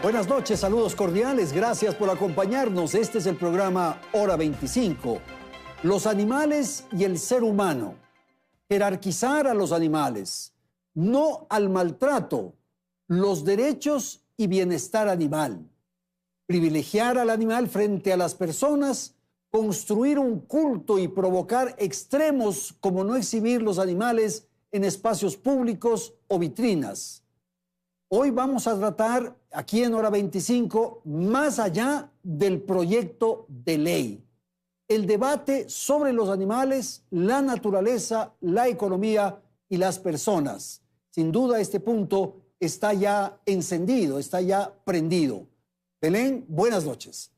Buenas noches, saludos cordiales, gracias por acompañarnos. Este es el programa Hora 25. Los animales y el ser humano. Jerarquizar a los animales, no al maltrato, los derechos y bienestar animal. Privilegiar al animal frente a las personas, construir un culto y provocar extremos como no exhibir los animales en espacios públicos o vitrinas. Hoy vamos a tratar, aquí en Hora 25, más allá del proyecto de ley. El debate sobre los animales, la naturaleza, la economía y las personas. Sin duda, este punto está ya encendido, está ya prendido. Belén, buenas noches.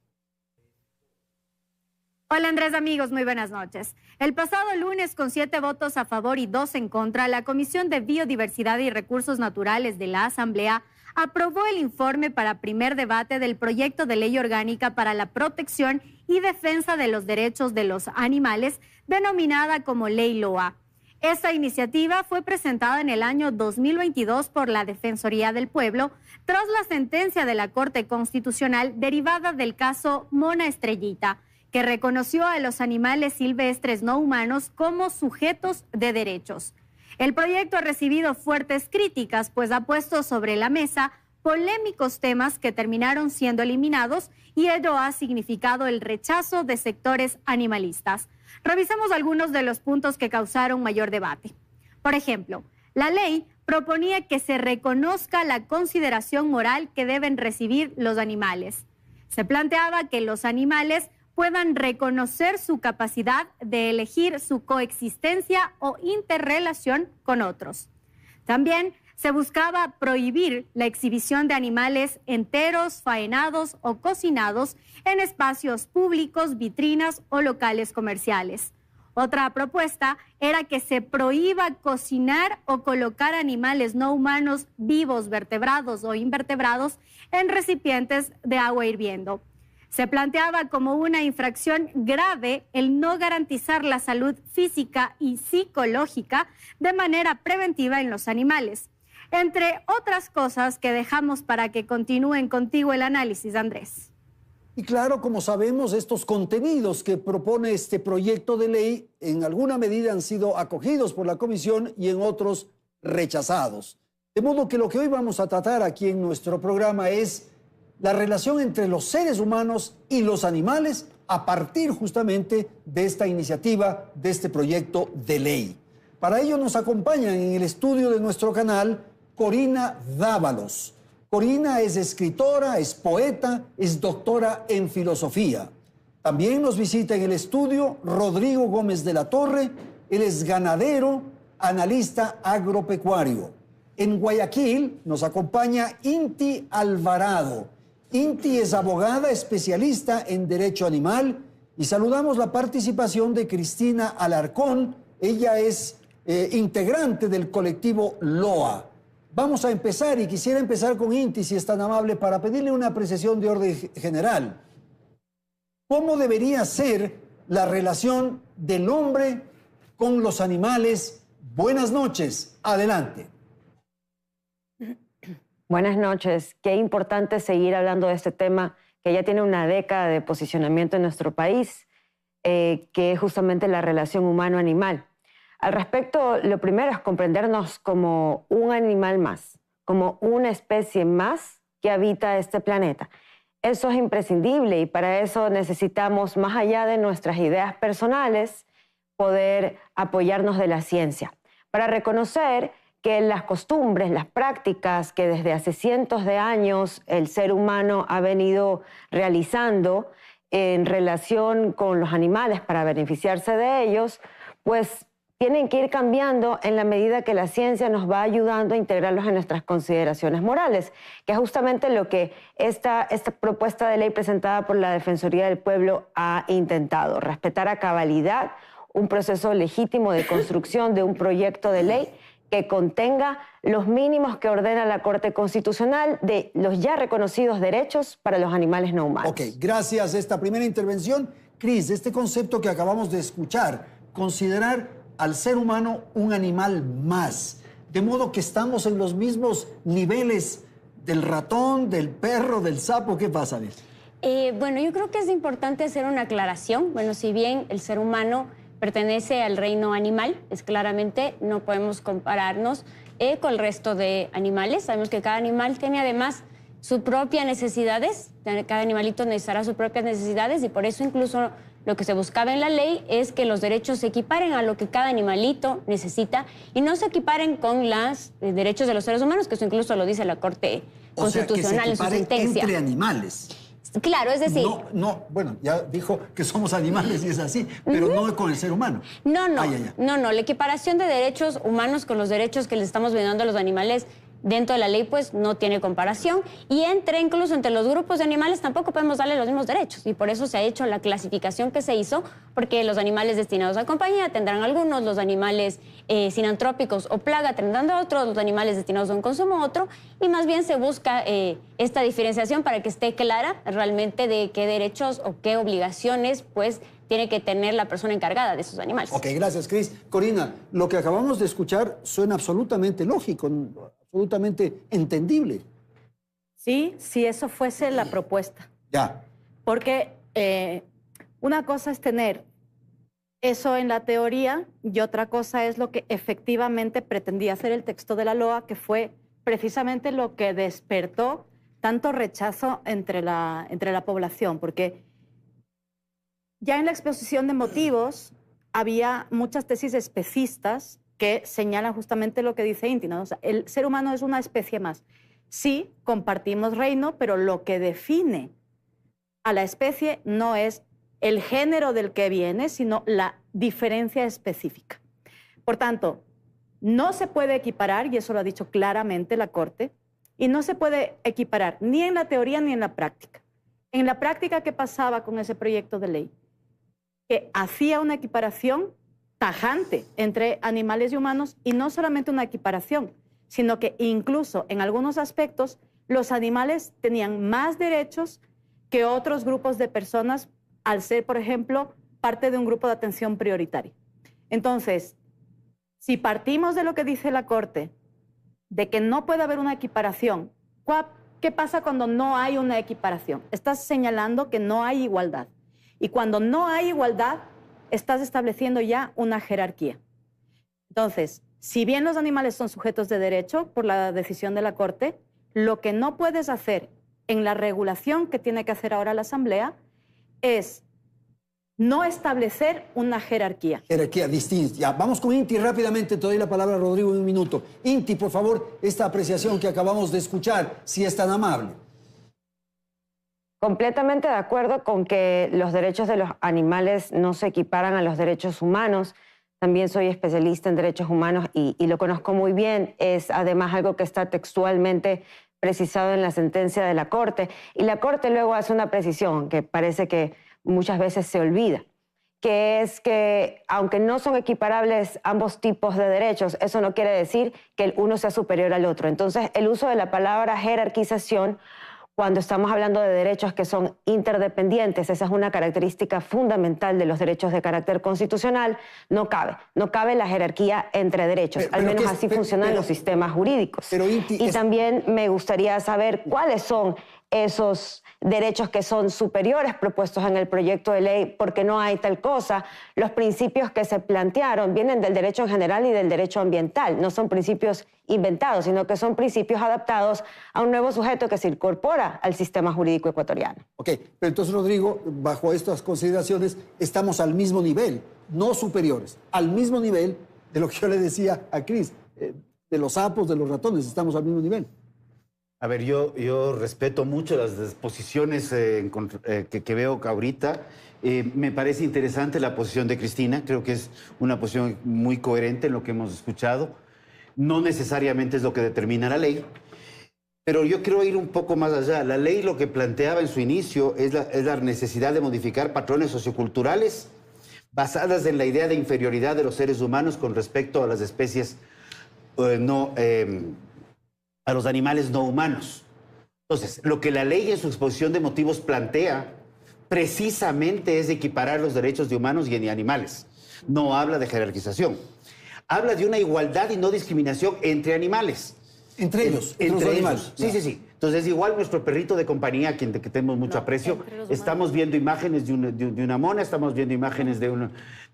Hola Andrés, amigos, muy buenas noches. El pasado lunes, con 7 votos a favor y 2 en contra, la Comisión de Biodiversidad y Recursos Naturales de la Asamblea aprobó el informe para primer debate del proyecto de ley orgánica para la protección y defensa de los derechos de los animales, denominada como Ley LOA. Esta iniciativa fue presentada en el año 2022 por la Defensoría del Pueblo tras la sentencia de la Corte Constitucional derivada del caso Mona Estrellita, que reconoció a los animales silvestres no humanos como sujetos de derechos. El proyecto ha recibido fuertes críticas, pues ha puesto sobre la mesa polémicos temas que terminaron siendo eliminados y ello ha significado el rechazo de sectores animalistas. Revisemos algunos de los puntos que causaron mayor debate. Por ejemplo, la ley proponía que se reconozca la consideración moral que deben recibir los animales. Se planteaba que los animales puedan reconocer su capacidad de elegir su coexistencia o interrelación con otros. También se buscaba prohibir la exhibición de animales enteros, faenados o cocinados en espacios públicos, vitrinas o locales comerciales. Otra propuesta era que se prohíba cocinar o colocar animales no humanos vivos, vertebrados o invertebrados en recipientes de agua hirviendo. Se planteaba como una infracción grave el no garantizar la salud física y psicológica de manera preventiva en los animales. Entre otras cosas que dejamos para que continúen contigo el análisis, Andrés. Y claro, como sabemos, estos contenidos que propone este proyecto de ley en alguna medida han sido acogidos por la Comisión y en otros rechazados. De modo que lo que hoy vamos a tratar aquí en nuestro programa es la relación entre los seres humanos y los animales a partir justamente de esta iniciativa, de este proyecto de ley. Para ello nos acompañan en el estudio de nuestro canal Corina Dávalos. Corina es escritora, es poeta, es doctora en filosofía. También nos visita en el estudio Rodrigo Gómez de la Torre. Él es ganadero, analista agropecuario. En Guayaquil nos acompaña Inti Alvarado. Inti es abogada especialista en derecho animal y saludamos la participación de Cristina Alarcón. Ella es integrante del colectivo LOA. Vamos a empezar y quisiera empezar con Inti, si es tan amable, para pedirle una apreciación de orden general. ¿Cómo debería ser la relación del hombre con los animales? Buenas noches, adelante. Buenas noches. Qué importante seguir hablando de este tema que ya tiene una década de posicionamiento en nuestro país, que es justamente la relación humano-animal. Al respecto, lo primero es comprendernos como un animal más, como una especie más que habita este planeta. Eso es imprescindible y para eso necesitamos, más allá de nuestras ideas personales, poder apoyarnos de la ciencia, para reconocer que las costumbres, las prácticas que desde hace cientos de años el ser humano ha venido realizando en relación con los animales para beneficiarse de ellos, pues tienen que ir cambiando en la medida que la ciencia nos va ayudando a integrarlos en nuestras consideraciones morales, que es justamente lo que esta propuesta de ley presentada por la Defensoría del Pueblo ha intentado, respetar a cabalidad un proceso legítimo de construcción de un proyecto de ley que contenga los mínimos que ordena la Corte Constitucional de los ya reconocidos derechos para los animales no humanos. Ok, gracias a esta primera intervención. Cris, este concepto que acabamos de escuchar, considerar al ser humano un animal más, de modo que estamos en los mismos niveles del ratón, del perro, del sapo? ¿Qué pasa, Vir? Bueno, yo creo que es importante hacer una aclaración. Bueno, si bien el ser humano pertenece al reino animal, es claramente, no podemos compararnos con el resto de animales. Sabemos que cada animal tiene además sus propias necesidades, cada animalito necesitará sus propias necesidades y por eso incluso lo que se buscaba en la ley es que los derechos se equiparen a lo que cada animalito necesita y no se equiparen con los derechos de los seres humanos, que eso incluso lo dice la Corte Constitucional en su sentencia. Entre animales. Claro, es decir... Bueno, ya dijo que somos animales y es así, pero no con el ser humano. No, la equiparación de derechos humanos con los derechos que les estamos brindando a los animales dentro de la ley, pues no tiene comparación. Y incluso entre los grupos de animales tampoco podemos darle los mismos derechos. Y por eso se ha hecho la clasificación que se hizo, porque los animales destinados a compañía tendrán algunos, los animales sinantrópicos o plaga tendrán otros, los animales destinados a un consumo otro. Y más bien se busca esta diferenciación para que esté clara realmente de qué derechos o qué obligaciones, pues, tiene que tener la persona encargada de esos animales. Ok, gracias, Cris. Corina, lo que acabamos de escuchar suena absolutamente lógico, absolutamente entendible. Sí, si eso fuese la propuesta. Ya. Porque una cosa es tener eso en la teoría y otra cosa es lo que efectivamente pretendía hacer el texto de la LOA, que fue precisamente lo que despertó tanto rechazo entre la población, porque ya en la exposición de motivos había muchas tesis especistas que señalan justamente lo que dice Inti, ¿no? O sea, el ser humano es una especie más. Sí, compartimos reino, pero lo que define a la especie no es el género del que viene, sino la diferencia específica. Por tanto, no se puede equiparar, y eso lo ha dicho claramente la Corte, y no se puede equiparar ni en la teoría ni en la práctica. En la práctica, ¿qué pasaba con ese proyecto de ley? Que hacía una equiparación tajante entre animales y humanos, y no solamente una equiparación, sino que incluso en algunos aspectos los animales tenían más derechos que otros grupos de personas al ser, por ejemplo, parte de un grupo de atención prioritaria. Entonces, si partimos de lo que dice la Corte, de que no puede haber una equiparación, ¿qué pasa cuando no hay una equiparación? Estás señalando que no hay igualdad. Y cuando no hay igualdad, estás estableciendo ya una jerarquía. Entonces, si bien los animales son sujetos de derecho por la decisión de la Corte, lo que no puedes hacer en la regulación que tiene que hacer ahora la Asamblea es no establecer una jerarquía. Jerarquía distinta. Ya, vamos con Inti rápidamente. Te doy la palabra a Rodrigo en un minuto. Inti, por favor, esta apreciación que acabamos de escuchar, si es tan amable. Completamente de acuerdo con que los derechos de los animales no se equiparan a los derechos humanos. También soy especialista en derechos humanos y lo conozco muy bien. Es además algo que está textualmente precisado en la sentencia de la Corte. Y la Corte luego hace una precisión que parece que muchas veces se olvida, que es que aunque no son equiparables ambos tipos de derechos, eso no quiere decir que el uno sea superior al otro. Entonces, el uso de la palabra jerarquización, cuando estamos hablando de derechos que son interdependientes, esa es una característica fundamental de los derechos de carácter constitucional, no cabe la jerarquía entre derechos, al menos así funcionan los sistemas jurídicos. Y también me gustaría saber cuáles son esos derechos que son superiores propuestos en el proyecto de ley, porque no hay tal cosa. Los principios que se plantearon vienen del derecho en general y del derecho ambiental. No son principios inventados, sino que son principios adaptados a un nuevo sujeto que se incorpora al sistema jurídico ecuatoriano. Ok, pero entonces, Rodrigo, bajo estas consideraciones, estamos al mismo nivel, no superiores, al mismo nivel de lo que yo le decía a Cris, de los sapos, de los ratones, estamos al mismo nivel. A ver, yo respeto mucho las posiciones que veo ahorita. Me parece interesante la posición de Cristina. Creo que es una posición muy coherente en lo que hemos escuchado. No necesariamente es lo que determina la ley, pero yo quiero ir un poco más allá. La ley lo que planteaba en su inicio es la necesidad de modificar patrones socioculturales basadas en la idea de inferioridad de los seres humanos con respecto a las especies a los animales no humanos. Entonces, lo que la ley en su exposición de motivos plantea precisamente es equiparar los derechos de humanos y de animales. No habla de jerarquización. Habla de una igualdad y no discriminación entre animales. Entre ellos, entre los animales. Sí. Entonces, igual nuestro perrito de compañía, a quien que tenemos mucho aprecio, estamos viendo imágenes de una mona, estamos viendo imágenes de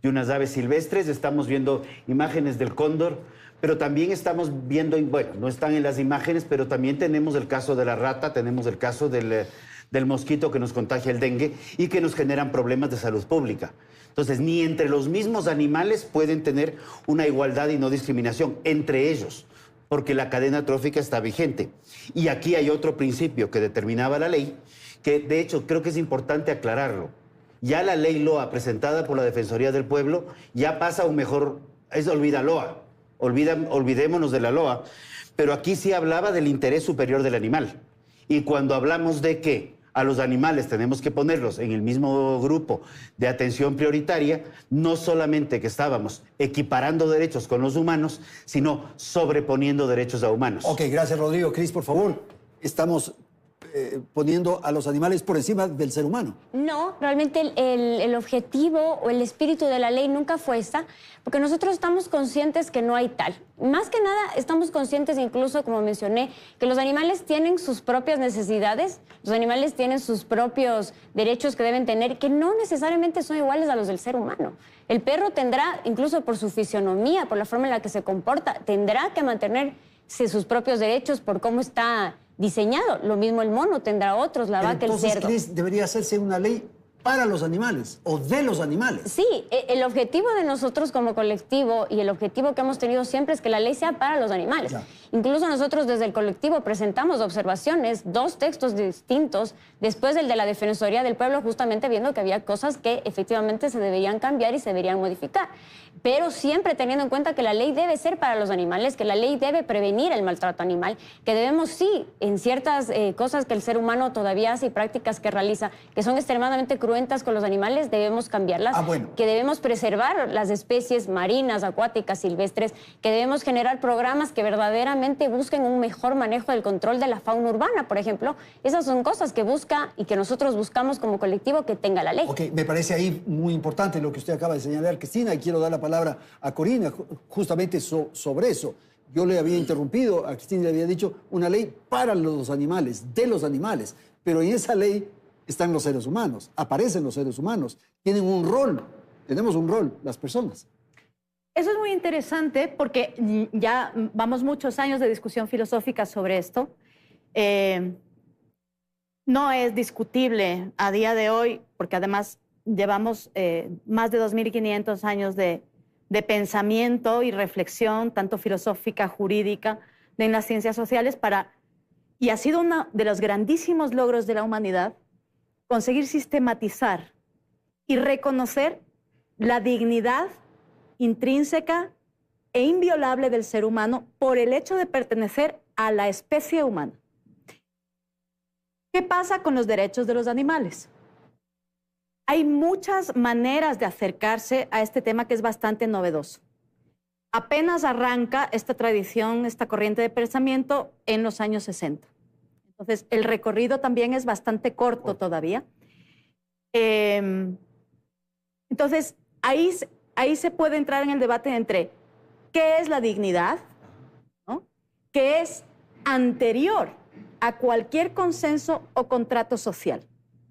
unas aves silvestres, estamos viendo imágenes del cóndor, pero también estamos viendo, bueno, no están en las imágenes, pero también tenemos el caso de la rata, tenemos el caso del mosquito que nos contagia el dengue y que nos generan problemas de salud pública. Entonces, ni entre los mismos animales pueden tener una igualdad y no discriminación, entre ellos, porque la cadena trófica está vigente. Y aquí hay otro principio que determinaba la ley, que de hecho creo que es importante aclararlo. Ya la ley LOA presentada por la Defensoría del Pueblo ya pasa a un mejor, es olvida LOA, olvidémonos de la LOA, pero aquí sí hablaba del interés superior del animal. Y cuando hablamos de que a los animales tenemos que ponerlos en el mismo grupo de atención prioritaria, no solamente que estábamos equiparando derechos con los humanos, sino sobreponiendo derechos a humanos. Ok, gracias, Rodrigo. Cris, por favor, estamos poniendo a los animales por encima del ser humano. No, realmente el objetivo o el espíritu de la ley nunca fue esta, porque nosotros estamos conscientes que no hay tal. Más que nada, estamos conscientes, incluso, como mencioné, que los animales tienen sus propias necesidades, los animales tienen sus propios derechos que deben tener, que no necesariamente son iguales a los del ser humano. El perro tendrá, incluso por su fisionomía, por la forma en la que se comporta, tendrá que mantenerse sus propios derechos por cómo está diseñado. Lo mismo el mono tendrá otros, la vaca, el cerdo. Entonces, Cris, debería hacerse una ley para los animales o de los animales. Sí, el objetivo de nosotros como colectivo y el objetivo que hemos tenido siempre es que la ley sea para los animales. Ya. Incluso nosotros desde el colectivo presentamos observaciones, 2 textos distintos, después del de la Defensoría del Pueblo, justamente viendo que había cosas que efectivamente se deberían cambiar y se deberían modificar. Pero siempre teniendo en cuenta que la ley debe ser para los animales, que la ley debe prevenir el maltrato animal, que debemos, sí, en ciertas cosas que el ser humano todavía hace y prácticas que realiza, que son extremadamente cruentas con los animales, debemos cambiarlas. Bueno. Que debemos preservar las especies marinas, acuáticas, silvestres, que debemos generar programas que verdaderamente busquen un mejor manejo del control de la fauna urbana, por ejemplo. Esas son cosas que busca y que nosotros buscamos como colectivo que tenga la ley. Ok, me parece ahí muy importante lo que usted acaba de señalar, Cristina, y quiero dar la palabra a Corina justamente sobre eso. Yo le había interrumpido, a Cristina le había dicho una ley para los animales, de los animales, pero en esa ley están los seres humanos, aparecen los seres humanos, tienen un rol, tenemos un rol, las personas. Eso es muy interesante porque ya vamos muchos años de discusión filosófica sobre esto. No es discutible a día de hoy, porque además llevamos más de 2.500 años de pensamiento y reflexión, tanto filosófica, jurídica, en las ciencias sociales, y ha sido uno de los grandísimos logros de la humanidad conseguir sistematizar y reconocer la dignidad intrínseca e inviolable del ser humano por el hecho de pertenecer a la especie humana. ¿Qué pasa con los derechos de los animales? Hay muchas maneras de acercarse a este tema que es bastante novedoso. Apenas arranca esta tradición, esta corriente de pensamiento en los años 60. Entonces, el recorrido también es bastante corto todavía. Entonces, ahí se puede entrar en el debate entre qué es la dignidad, ¿no?, que es anterior a cualquier consenso o contrato social.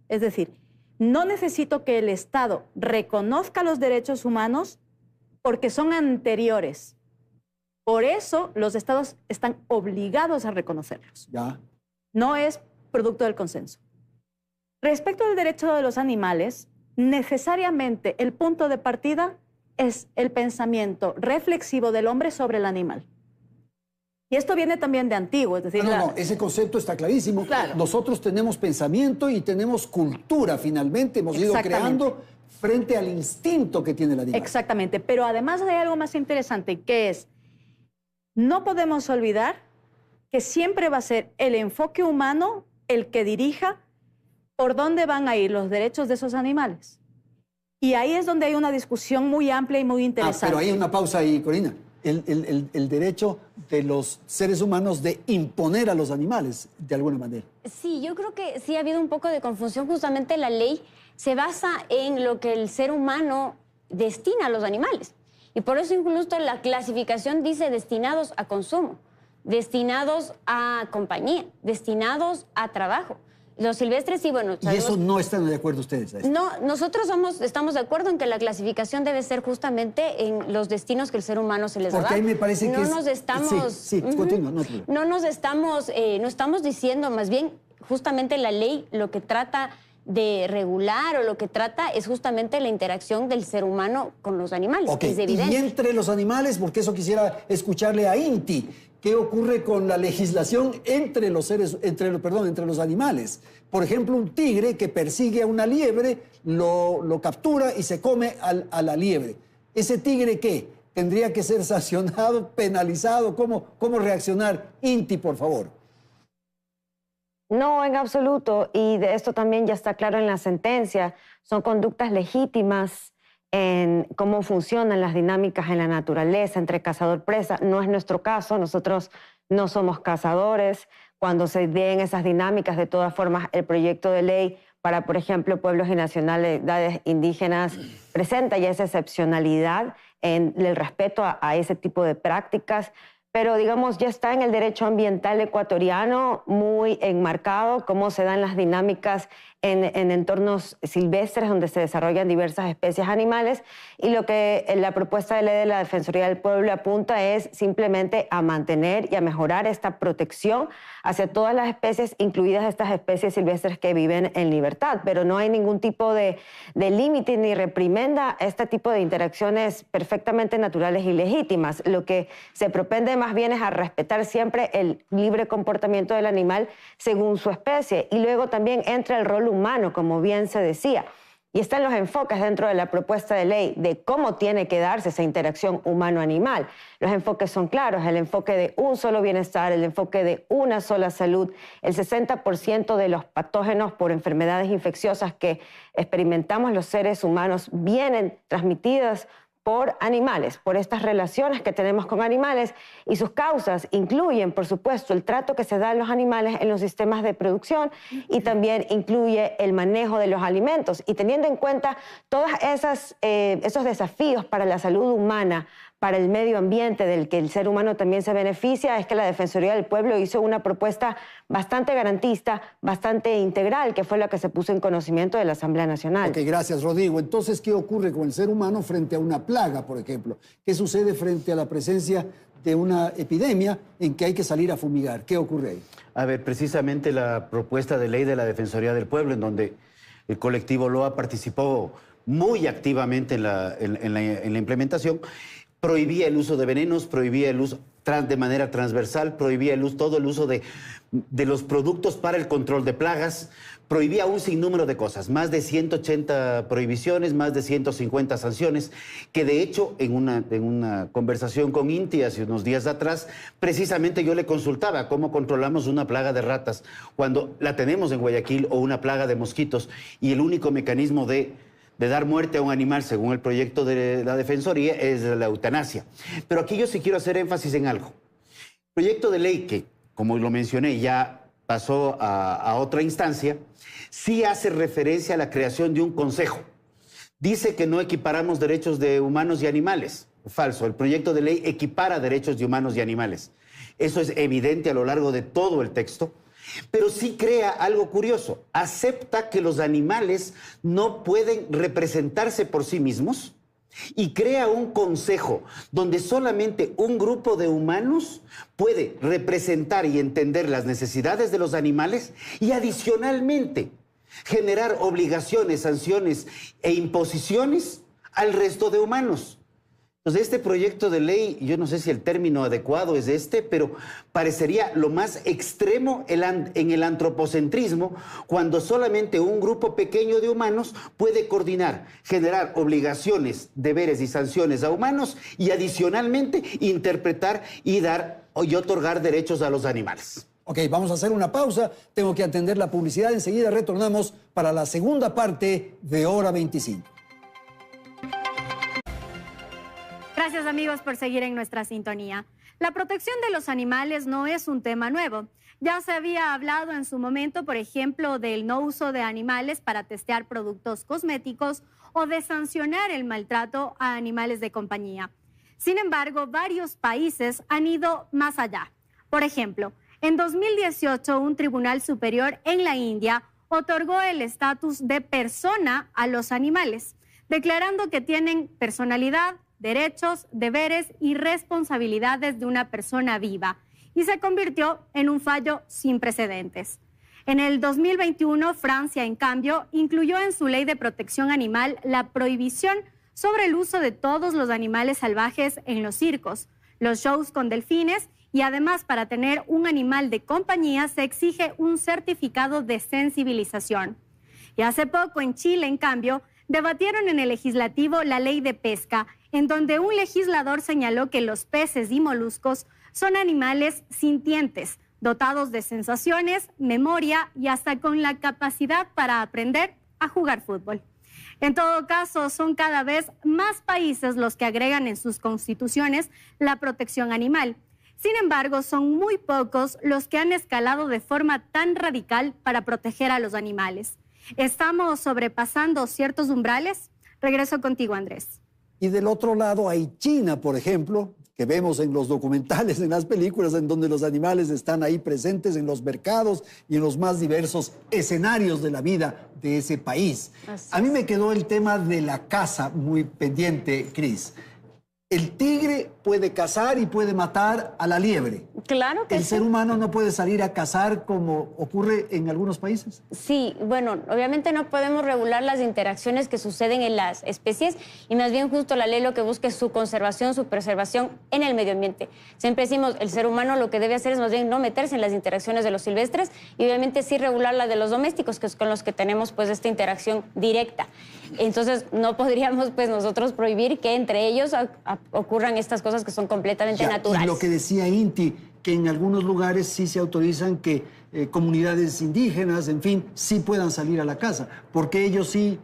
Es decir, no necesito que el Estado reconozca los derechos humanos porque son anteriores. Por eso los Estados están obligados a reconocerlos. Ya. No es producto del consenso. Respecto al derecho de los animales, necesariamente el punto de partida es el pensamiento reflexivo del hombre sobre el animal. Y esto viene también de antiguo, es decir... No, ese concepto está clarísimo. Claro. Nosotros tenemos pensamiento y tenemos cultura, finalmente. Hemos ido creando frente al instinto que tiene el animal. Exactamente, pero además hay algo más interesante, que es, no podemos olvidar que siempre va a ser el enfoque humano el que dirija por dónde van a ir los derechos de esos animales. Y ahí es donde hay una discusión muy amplia y muy interesante. Pero hay una pausa ahí, Corina. El derecho de los seres humanos de imponer a los animales, de alguna manera. Sí, yo creo que sí ha habido un poco de confusión. Justamente la ley se basa en lo que el ser humano destina a los animales. Y por eso incluso la clasificación dice destinados a consumo. destinados a compañía, destinados a trabajo. Los silvestres sí, bueno... ¿Y eso no están de acuerdo ustedes? No, nosotros estamos de acuerdo en que la clasificación debe ser justamente en los destinos que el ser humano se les da. Porque ahí me parece que nos estamos... Sí, continúa. No estamos diciendo, más bien, justamente la ley lo que trata de regular o lo que trata es justamente la interacción del ser humano con los animales. Okay. Es evidente. Y entre los animales, porque eso quisiera escucharle a Inti, ¿qué ocurre con la legislación entre los animales? Por ejemplo, un tigre que persigue a una liebre, lo captura y se come a la liebre. ¿Ese tigre qué? ¿Tendría que ser sancionado, penalizado? ¿Cómo reaccionar? Inti, por favor. No, en absoluto. Y de esto también ya está claro en la sentencia. Son conductas legítimas en cómo funcionan las dinámicas en la naturaleza entre cazador-presa. No es nuestro caso, nosotros no somos cazadores. Cuando se den esas dinámicas, de todas formas, el proyecto de ley para, por ejemplo, pueblos y nacionalidades indígenas presenta ya esa excepcionalidad en el respeto a ese tipo de prácticas. Pero, digamos, ya está en el derecho ambiental ecuatoriano muy enmarcado cómo se dan las dinámicas en entornos silvestres donde se desarrollan diversas especies animales, y lo que la propuesta de ley de la Defensoría del Pueblo apunta es simplemente a mantener y a mejorar esta protección hacia todas las especies, incluidas estas especies silvestres que viven en libertad. Pero no hay ningún tipo de límite ni reprimenda a este tipo de interacciones perfectamente naturales y legítimas. Lo que se propende más bien es a respetar siempre el libre comportamiento del animal según su especie, y luego también entra el rol humano, como bien se decía. Y están los enfoques dentro de la propuesta de ley de cómo tiene que darse esa interacción humano-animal. Los enfoques son claros: el enfoque de un solo bienestar, el enfoque de una sola salud. El 60% de los patógenos por enfermedades infecciosas que experimentamos los seres humanos vienen transmitidas por animales, por estas relaciones que tenemos con animales, y sus causas incluyen, por supuesto, el trato que se da a los animales en los sistemas de producción, y también incluye el manejo de los alimentos. Y teniendo en cuenta todos esos desafíos para la salud humana, para el medio ambiente del que el ser humano también se beneficia, es que la Defensoría del Pueblo hizo una propuesta bastante garantista, bastante integral, que fue la que se puso en conocimiento de la Asamblea Nacional. Ok, gracias, Rodrigo. Entonces, ¿qué ocurre con el ser humano frente a una plaga, por ejemplo? ¿Qué sucede frente a la presencia de una epidemia en que hay que salir a fumigar? ¿Qué ocurre ahí? A ver, precisamente la propuesta de ley de la Defensoría del Pueblo, en donde el colectivo LOA participó muy activamente en la implementación, prohibía el uso de venenos, prohibía el uso de manera transversal, prohibía todo el uso de los productos para el control de plagas, prohibía un sinnúmero de cosas, más de 180 prohibiciones, más de 150 sanciones, que de hecho en una conversación con Inti hace unos días atrás, precisamente yo le consultaba cómo controlamos una plaga de ratas cuando la tenemos en Guayaquil, o una plaga de mosquitos, y el único mecanismo de dar muerte a un animal, según el proyecto de la Defensoría, es la eutanasia. Pero aquí yo sí quiero hacer énfasis en algo. El proyecto de ley que, como lo mencioné, ya pasó a otra instancia, sí hace referencia a la creación de un consejo. Dice que no equiparamos derechos de humanos y animales. Falso. El proyecto de ley equipara derechos de humanos y animales. Eso es evidente a lo largo de todo el texto. Pero sí crea algo curioso. Acepta que los animales no pueden representarse por sí mismos y crea un consejo donde solamente un grupo de humanos puede representar y entender las necesidades de los animales, y adicionalmente generar obligaciones, sanciones e imposiciones al resto de humanos. Entonces, este proyecto de ley, yo no sé si el término adecuado es pero parecería lo más extremo en el antropocentrismo, cuando solamente un grupo pequeño de humanos puede coordinar, generar obligaciones, deberes y sanciones a humanos, y adicionalmente interpretar y dar y otorgar derechos a los animales. Ok, vamos a hacer una pausa. Tengo que atender la publicidad. Enseguida retornamos para la segunda parte de Hora 25. Gracias, amigos, por seguir en nuestra sintonía. La protección de los animales no es un tema nuevo. Ya se había hablado en su momento, por ejemplo, del no uso de animales para testear productos cosméticos o de sancionar el maltrato a animales de compañía. Sin embargo, varios países han ido más allá. Por ejemplo, en 2018 un tribunal superior en la India otorgó el estatus de persona a los animales, declarando que tienen personalidad, derechos, deberes y responsabilidades de una persona viva, y se convirtió en un fallo sin precedentes. En el 2021, Francia, en cambio, incluyó en su ley de protección animal la prohibición sobre el uso de todos los animales salvajes en los circos, los shows con delfines, y además para tener un animal de compañía se exige un certificado de sensibilización. Y hace poco en Chile, en cambio, debatieron en el legislativo la ley de pesca, en donde un legislador señaló que los peces y moluscos son animales sintientes, dotados de sensaciones, memoria y hasta con la capacidad para aprender a jugar fútbol. En todo caso, son cada vez más países los que agregan en sus constituciones la protección animal. Sin embargo, son muy pocos los que han escalado de forma tan radical para proteger a los animales. ¿Estamos sobrepasando ciertos umbrales? Regreso contigo, Andrés. Y del otro lado hay China, por ejemplo, que vemos en los documentales, en las películas, en donde los animales están ahí presentes en los mercados y en los más diversos escenarios de la vida de ese país. A mí me quedó el tema de la caza muy pendiente, Cris. El tigre puede cazar y puede matar a la liebre. Claro que ¿El sí. ser humano no puede salir a cazar como ocurre en algunos países? Sí, bueno, obviamente no podemos regular las interacciones que suceden en las especies y más bien justo la ley lo que busca es su conservación, su preservación en el medio ambiente. Siempre decimos, el ser humano lo que debe hacer es más bien no meterse en las interacciones de los silvestres y obviamente sí regular la de los domésticos, que es con los que tenemos pues esta interacción directa. Entonces no podríamos pues nosotros prohibir que entre ellos ocurran estas cosas que son completamente naturales. Y lo que decía Inti, que en algunos lugares sí se autorizan que comunidades indígenas, en fin, sí puedan salir a la caza, porque ellos sí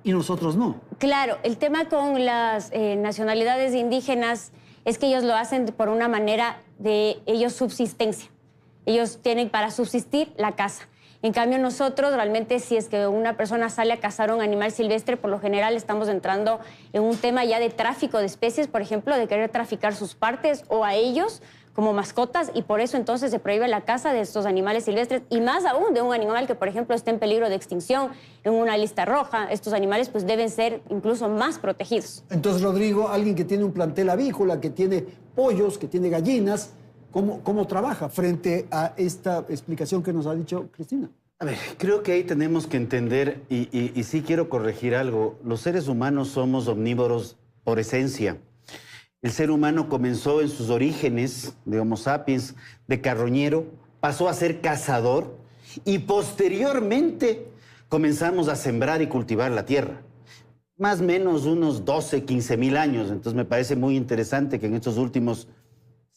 y nosotros no. Claro, el tema con las nacionalidades indígenas es que ellos lo hacen por una manera de ellos subsistencia. Ellos tienen para subsistir la caza. En cambio, nosotros realmente si es que una persona sale a cazar un animal silvestre, por lo general estamos entrando en un tema ya de tráfico de especies, por ejemplo, de querer traficar sus partes o a ellos como mascotas, y por eso entonces se prohíbe la caza de estos animales silvestres y más aún de un animal que, por ejemplo, esté en peligro de extinción, en una lista roja. Estos animales pues deben ser incluso más protegidos. Entonces, Rodrigo, alguien que tiene un plantel avícola, que tiene pollos, que tiene gallinas, ¿cómo trabaja frente a esta explicación que nos ha dicho Cristina? A ver, creo que ahí tenemos que entender, y sí quiero corregir algo, los seres humanos somos omnívoros por esencia. El ser humano comenzó en sus orígenes de Homo sapiens, de carroñero, pasó a ser cazador y posteriormente comenzamos a sembrar y cultivar la tierra. Más o menos unos 12, 15 mil años. Entonces me parece muy interesante que en estos últimos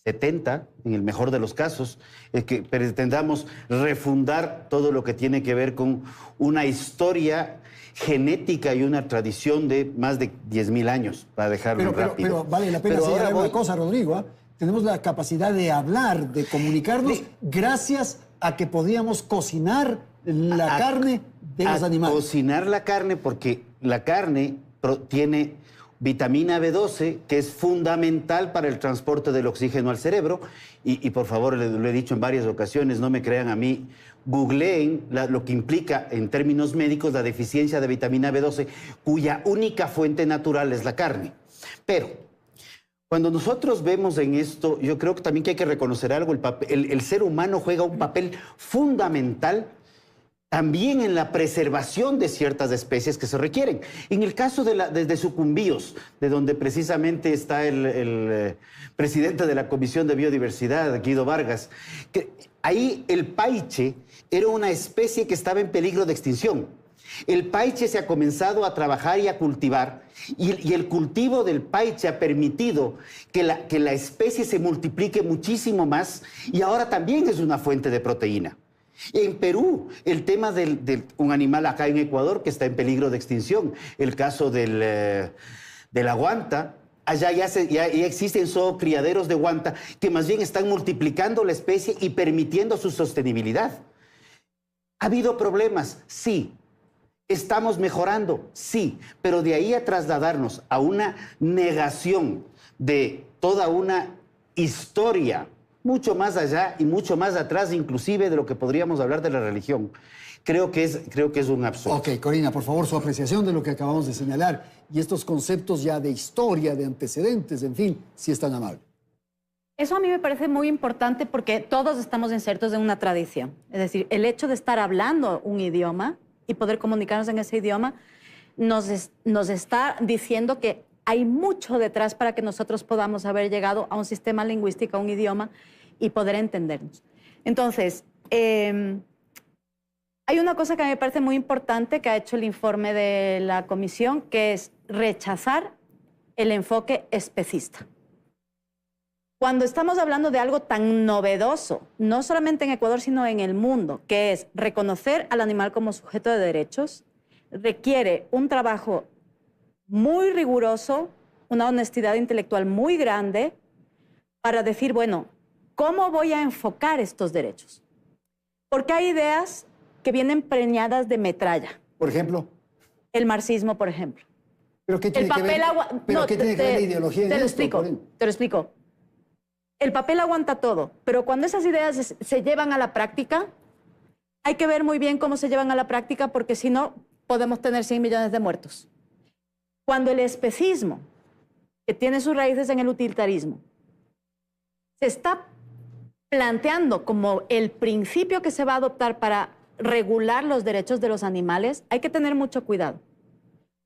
70, en el mejor de los casos, que pretendamos refundar todo lo que tiene que ver con una historia genética y una tradición de más de 10.000 años, para dejarlo rápido. Pero vale la pena señalar una cosa, Rodrigo, ¿eh? Tenemos la capacidad de hablar, de comunicarnos, gracias a que podíamos cocinar la carne de los animales. Cocinar la carne, porque la carne tiene vitamina B12, que es fundamental para el transporte del oxígeno al cerebro. Y por favor, lo he dicho en varias ocasiones, no me crean a mí, googleen lo que implica en términos médicos la deficiencia de vitamina B12, cuya única fuente natural es la carne. Pero cuando nosotros vemos en esto, yo creo que también que hay que reconocer algo, el ser humano juega un papel fundamental también en la preservación de ciertas especies que se requieren. En el caso de Sucumbíos, de donde precisamente está el presidente de la Comisión de Biodiversidad, Guido Vargas, que ahí el paiche era una especie que estaba en peligro de extinción. El paiche se ha comenzado a trabajar y a cultivar, y el cultivo del paiche ha permitido que la especie se multiplique muchísimo más, y ahora también es una fuente de proteína. En Perú, el tema de un animal acá en Ecuador que está en peligro de extinción, el caso de la guanta, allá ya existen criaderos de guanta que más bien están multiplicando la especie y permitiendo su sostenibilidad. ¿Ha habido problemas? Sí. ¿Estamos mejorando? Sí. Pero de ahí a trasladarnos a una negación de toda una historia mucho más allá y mucho más atrás, inclusive de lo que podríamos hablar de la religión. Creo que es un absurdo. Ok, Corina, por favor, su apreciación de lo que acabamos de señalar y estos conceptos ya de historia, de antecedentes, en fin, si es tan amable. Eso a mí me parece muy importante porque todos estamos insertos en una tradición. Es decir, el hecho de estar hablando un idioma y poder comunicarnos en ese idioma nos está diciendo que hay mucho detrás para que nosotros podamos haber llegado a un sistema lingüístico, a un idioma y poder entendernos. Entonces, hay una cosa que a mí me parece muy importante que ha hecho el informe de la comisión, que es rechazar el enfoque especista. Cuando estamos hablando de algo tan novedoso, no solamente en Ecuador, sino en el mundo, que es reconocer al animal como sujeto de derechos, requiere un trabajo muy riguroso, una honestidad intelectual muy grande para decir, bueno, ¿cómo voy a enfocar estos derechos? Porque hay ideas que vienen preñadas de metralla. Por ejemplo. El marxismo, por ejemplo. ¿Pero qué tiene que ver la ideología en esto? Te lo explico. El papel aguanta todo, pero cuando esas ideas se llevan a la práctica, hay que ver muy bien cómo se llevan a la práctica, porque si no, podemos tener 100 millones de muertos. Cuando el especismo, que tiene sus raíces en el utilitarismo, se está planteando como el principio que se va a adoptar para regular los derechos de los animales, hay que tener mucho cuidado.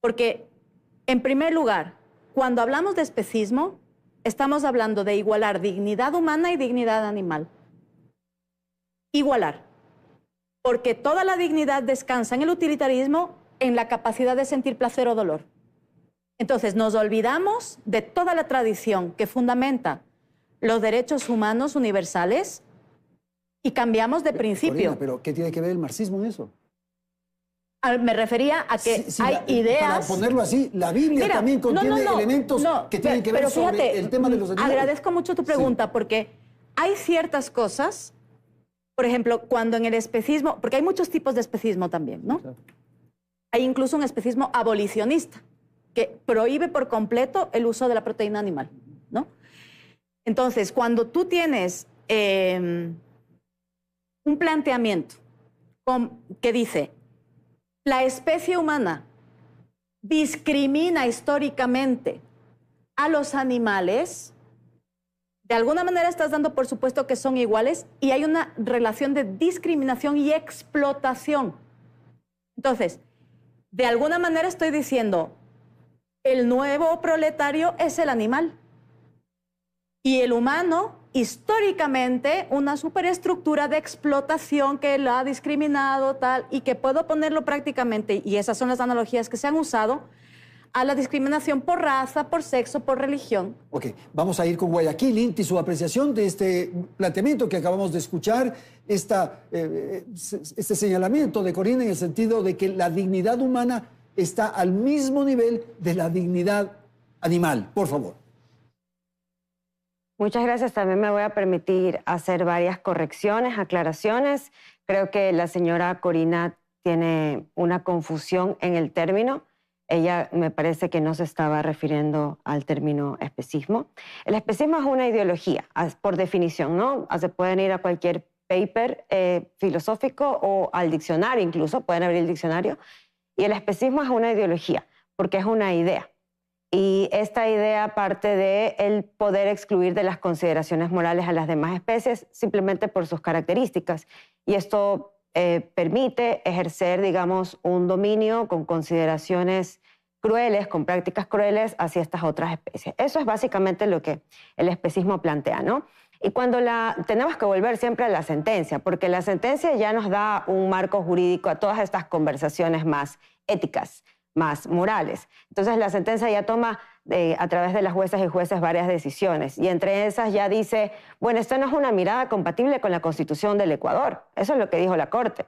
Porque, en primer lugar, cuando hablamos de especismo, estamos hablando de igualar dignidad humana y dignidad animal. Igualar. Porque toda la dignidad descansa en el utilitarismo, en la capacidad de sentir placer o dolor. Entonces, nos olvidamos de toda la tradición que fundamenta los derechos humanos universales y cambiamos de principio. Corina, ¿pero qué tiene que ver el marxismo en eso? Me refería a que hay ideas... Para ponerlo así, la Biblia también contiene elementos que tienen que ver sobre el tema de los animales. Agradezco mucho tu pregunta, porque hay ciertas cosas, por ejemplo, cuando en el especismo, porque hay muchos tipos de especismo también, ¿no? Claro. Hay incluso un especismo abolicionista, que prohíbe por completo el uso de la proteína animal, ¿no? Entonces, cuando tú tienes un planteamiento que dice: la especie humana discrimina históricamente a los animales, de alguna manera estás dando por supuesto que son iguales y hay una relación de discriminación y explotación. Entonces, de alguna manera estoy diciendo, el nuevo proletario es el animal y el humano, históricamente, una superestructura de explotación que la ha discriminado, tal, y que puedo ponerlo prácticamente, y esas son las analogías que se han usado, a la discriminación por raza, por sexo, por religión. Ok, vamos a ir con Guayaquil, Inti, su apreciación de este planteamiento que acabamos de escuchar, este señalamiento de Corina en el sentido de que la dignidad humana está al mismo nivel de la dignidad animal. Por favor. Muchas gracias. También me voy a permitir hacer varias correcciones, aclaraciones. Creo que la señora Corina tiene una confusión en el término. Ella me parece que no se estaba refiriendo al término especismo. El especismo es una ideología, por definición, ¿no? Se pueden ir a cualquier paper filosófico o al diccionario incluso, pueden abrir el diccionario. Y el especismo es una ideología, porque es una idea. Y esta idea parte de el poder excluir de las consideraciones morales a las demás especies simplemente por sus características. Y esto permite ejercer, digamos, un dominio con consideraciones crueles, con prácticas crueles hacia estas otras especies. Eso es básicamente lo que el especismo plantea, ¿no? Y cuando tenemos que volver siempre a la sentencia, porque la sentencia ya nos da un marco jurídico a todas estas conversaciones más éticas, más morales. Entonces la sentencia ya toma a través de las juezas y jueces varias decisiones y entre esas ya dice, bueno, esto no es una mirada compatible con la Constitución del Ecuador. Eso es lo que dijo la Corte.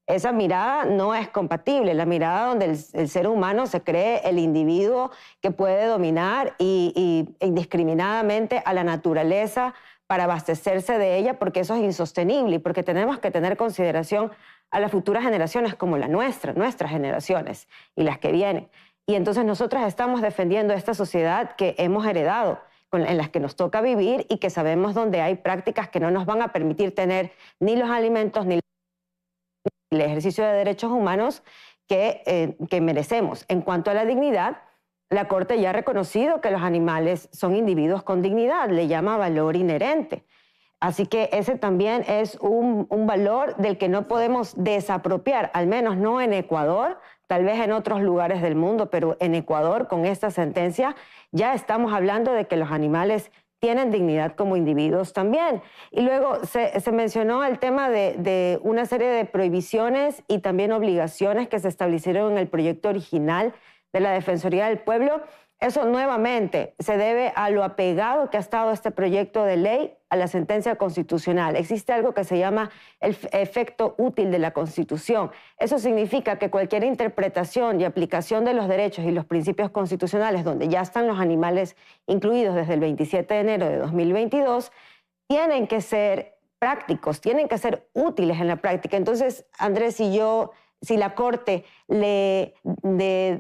Esa mirada no es compatible, la mirada donde el ser humano se cree el individuo que puede dominar y indiscriminadamente a la naturaleza para abastecerse de ella, porque eso es insostenible y porque tenemos que tener consideración a las futuras generaciones como la nuestras generaciones y las que vienen. Y entonces nosotros estamos defendiendo esta sociedad que hemos heredado en las que nos toca vivir y que sabemos donde hay prácticas que no nos van a permitir tener ni los alimentos ni el ejercicio de derechos humanos que merecemos. En cuanto a la dignidad, la Corte ya ha reconocido que los animales son individuos con dignidad, le llama valor inherente. Así que ese también es un valor del que no podemos desapropiar, al menos no en Ecuador, tal vez en otros lugares del mundo, pero en Ecuador con esta sentencia ya estamos hablando de que los animales tienen dignidad como individuos también. Y luego se mencionó el tema de una serie de prohibiciones y también obligaciones que se establecieron en el proyecto original de la Defensoría del Pueblo. Eso nuevamente se debe a lo apegado que ha estado este proyecto de ley a la sentencia constitucional. Existe algo que se llama el efecto útil de la Constitución. Eso significa que cualquier interpretación y aplicación de los derechos y los principios constitucionales, donde ya están los animales incluidos desde el 27 de enero de 2022, tienen que ser prácticos, tienen que ser útiles en la práctica. Entonces, Andrés y yo, si la Corte le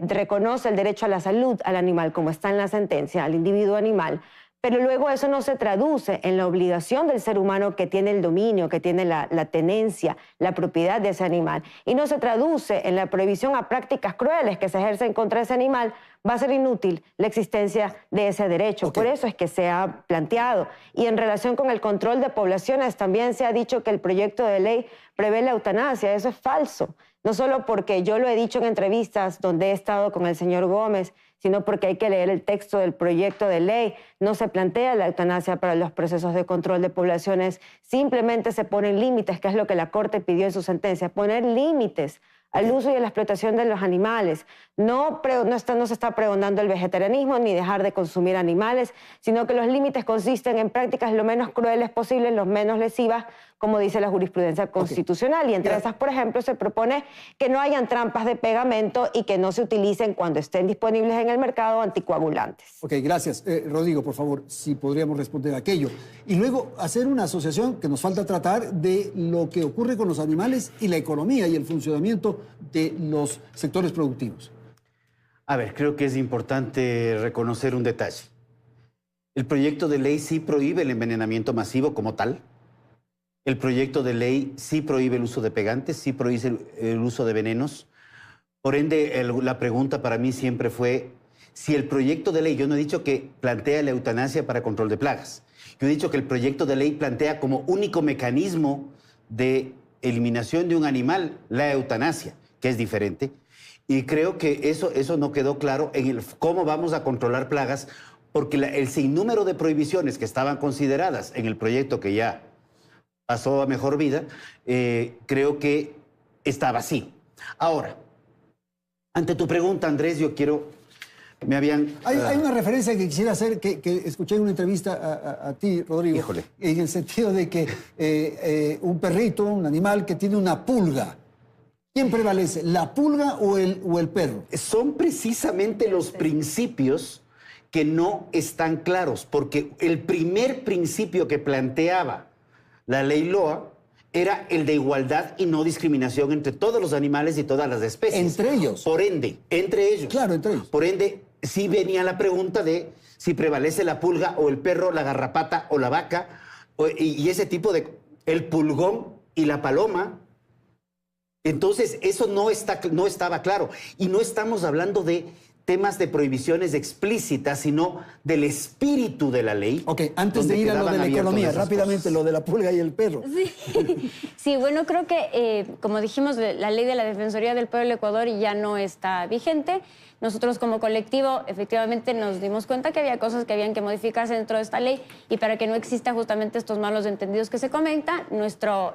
reconoce el derecho a la salud al animal, como está en la sentencia, al individuo animal, pero luego eso no se traduce en la obligación del ser humano que tiene el dominio, que tiene la tenencia, la propiedad de ese animal, y no se traduce en la prohibición a prácticas crueles que se ejercen contra ese animal, va a ser inútil la existencia de ese derecho. Okay. Por eso es que se ha planteado. Y en relación con el control de poblaciones, también se ha dicho que el proyecto de ley prevé la eutanasia. Eso es falso. No solo porque yo lo he dicho en entrevistas donde he estado con el señor Gómez, sino porque hay que leer el texto del proyecto de ley. No se plantea la eutanasia para los procesos de control de poblaciones, simplemente se ponen límites, que es lo que la Corte pidió en su sentencia, poner límites al uso y a la explotación de los animales. No se está pregonando el vegetarianismo ni dejar de consumir animales, sino que los límites consisten en prácticas lo menos crueles posibles, lo menos lesivas, como dice la jurisprudencia constitucional. Y entre esas, por ejemplo, se propone que no hayan trampas de pegamento y que no se utilicen cuando estén disponibles en el mercado anticoagulantes. Ok, gracias. Rodrigo, por favor, si podríamos responder a aquello. Y luego hacer una asociación que nos falta tratar de lo que ocurre con los animales y la economía y el funcionamiento de los sectores productivos. A ver, creo que es importante reconocer un detalle. El proyecto de ley sí prohíbe el envenenamiento masivo como tal. El proyecto de ley sí prohíbe el uso de pegantes, sí prohíbe el uso de venenos. Por ende, la pregunta para mí siempre fue si el proyecto de ley, yo no he dicho que plantea la eutanasia para control de plagas, yo he dicho que el proyecto de ley plantea como único mecanismo de eliminación de un animal la eutanasia, que es diferente. Y creo que eso no quedó claro en cómo vamos a controlar plagas, porque el sinnúmero de prohibiciones que estaban consideradas en el proyecto que ya pasó a mejor vida, creo que estaba así. Ahora, ante tu pregunta, Andrés, yo quiero... Hay una referencia que quisiera hacer, que escuché en una entrevista a ti, Rodrigo. Híjole. En el sentido de que un perrito, un animal que tiene una pulga, ¿quién prevalece, la pulga o el perro? Son precisamente los principios que no están claros, porque el primer principio que planteaba la ley LOA era el de igualdad y no discriminación entre todos los animales y todas las especies. Entre ellos. Por ende, entre ellos. Claro, entre ellos. Por ende, sí venía la pregunta de si prevalece la pulga o el perro, la garrapata o la vaca, y ese tipo de... el pulgón y la paloma. Entonces, eso no estaba claro. Y no estamos hablando de temas de prohibiciones explícitas, sino del espíritu de la ley. Ok, antes de ir a lo de la economía, rápidamente, lo de la pulga y el perro. Sí, bueno, creo que, como dijimos, la ley de la Defensoría del Pueblo de Ecuador ya no está vigente. Nosotros como colectivo, efectivamente, nos dimos cuenta que había cosas que habían que modificarse dentro de esta ley, y para que no exista justamente estos malos entendidos que se comentan, nuestro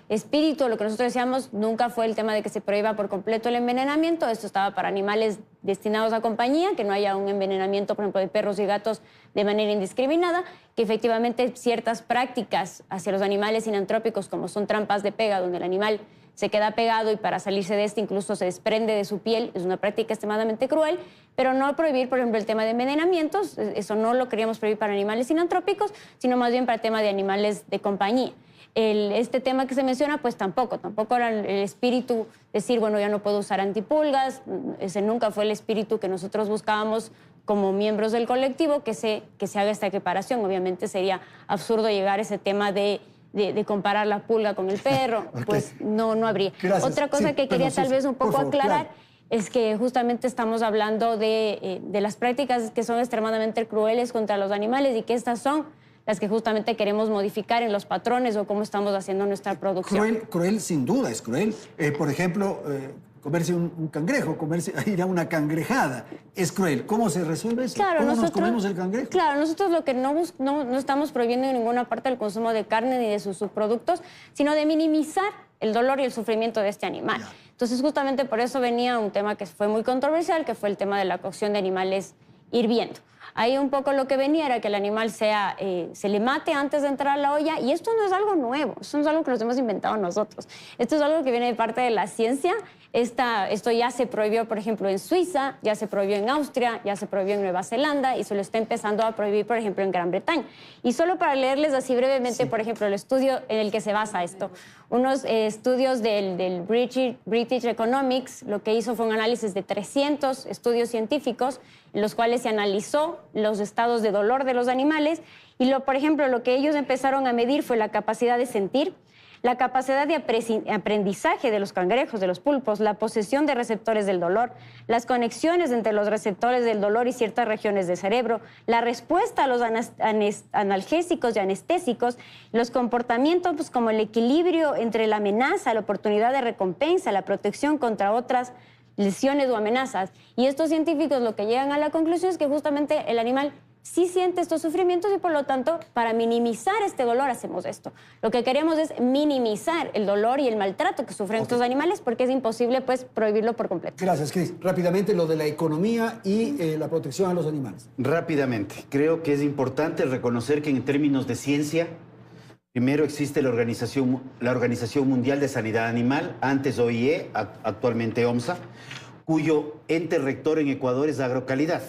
espíritu, lo que nosotros decíamos, nunca fue el tema de que se prohíba por completo el envenenamiento. Esto estaba para animales destinados a compañía, que no haya un envenenamiento, por ejemplo, de perros y gatos de manera indiscriminada, que efectivamente ciertas prácticas hacia los animales inantrópicos, como son trampas de pega, donde el animal se queda pegado y para salirse de este incluso se desprende de su piel, es una práctica extremadamente cruel, pero no prohibir, por ejemplo, el tema de envenenamientos. Eso no lo queríamos prohibir para animales inantrópicos, sino más bien para el tema de animales de compañía. Este tema que se menciona, pues tampoco era el espíritu decir, bueno, ya no puedo usar antipulgas. Ese nunca fue el espíritu que nosotros buscábamos como miembros del colectivo que se haga esta equiparación. Obviamente sería absurdo llegar a ese tema de comparar la pulga con el perro, Okay. Pues no habría. Gracias. Otra cosa Sí, que quería tal vez un poco por favor, aclarar claro. es que justamente estamos hablando de las prácticas que son extremadamente crueles contra los animales y que estas son las que justamente queremos modificar en los patrones o cómo estamos haciendo nuestra producción. Cruel sin duda, es cruel. Por ejemplo, comerse un cangrejo, ir a una cangrejada, es cruel. ¿Cómo se resuelve eso? Claro, ¿Cómo nos comemos el cangrejo? Claro, nosotros lo que no estamos prohibiendo en ninguna parte el consumo de carne ni de sus subproductos, sino de minimizar el dolor y el sufrimiento de este animal. Ya. Entonces, justamente por eso venía un tema que fue muy controversial, que fue el tema de la cocción de animales hirviendo. Ahí un poco lo que venía era que el animal se le mate antes de entrar a la olla, y esto no es algo nuevo, esto no es algo que nos hemos inventado nosotros. Esto es algo que viene de parte de la ciencia. Esto ya se prohibió, por ejemplo, en Suiza, ya se prohibió en Austria, ya se prohibió en Nueva Zelanda y se lo está empezando a prohibir, por ejemplo, en Gran Bretaña. Y solo para leerles así brevemente, por ejemplo, el estudio en el que se basa esto. Unos estudios del British Economics, lo que hizo fue un análisis de 300 estudios científicos en los cuales se analizó los estados de dolor de los animales y, por ejemplo, lo que ellos empezaron a medir fue la capacidad de sentir, la capacidad de aprendizaje de los cangrejos, de los pulpos, la posesión de receptores del dolor, las conexiones entre los receptores del dolor y ciertas regiones del cerebro, la respuesta a los analgésicos y anestésicos, los comportamientos pues, como el equilibrio entre la amenaza, la oportunidad de recompensa, la protección contra otras lesiones o amenazas. Y estos científicos lo que llegan a la conclusión es que justamente el animal sí siente estos sufrimientos y por lo tanto para minimizar este dolor hacemos esto. Lo que queremos es minimizar el dolor y el maltrato que sufren estos animales porque es imposible pues prohibirlo por completo. Gracias, Cris. Rápidamente lo de la economía y la protección a los animales. Rápidamente, creo que es importante reconocer que en términos de ciencia, primero existe la Organización Mundial de Sanidad Animal, antes OIE, actualmente OMSA, cuyo ente rector en Ecuador es Agrocalidad.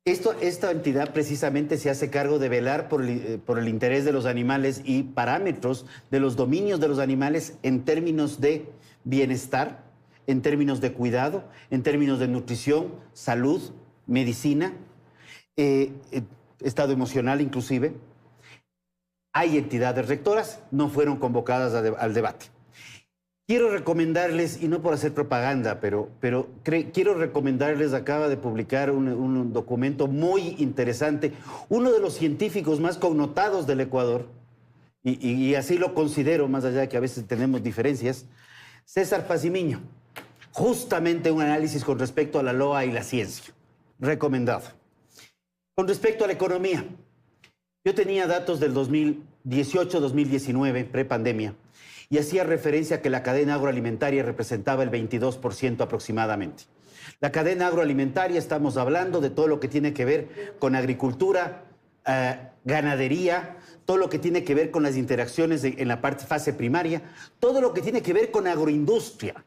Esta entidad precisamente se hace cargo de velar por el interés de los animales y parámetros de los dominios de los animales en términos de bienestar, en términos de cuidado, en términos de nutrición, salud, medicina, estado emocional inclusive. Hay entidades rectoras, no fueron convocadas al debate. Quiero recomendarles, y no por hacer propaganda, pero quiero recomendarles, acaba de publicar un documento muy interesante, uno de los científicos más connotados del Ecuador, y así lo considero, más allá de que a veces tenemos diferencias, César Pazimiño. Justamente un análisis con respecto a la LOA y la ciencia. Recomendado. Con respecto a la economía, yo tenía datos del 2018-2019, prepandemia, y hacía referencia a que la cadena agroalimentaria representaba el 22% aproximadamente. La cadena agroalimentaria, estamos hablando de todo lo que tiene que ver con agricultura, ganadería, todo lo que tiene que ver con las interacciones en la fase primaria, todo lo que tiene que ver con agroindustria,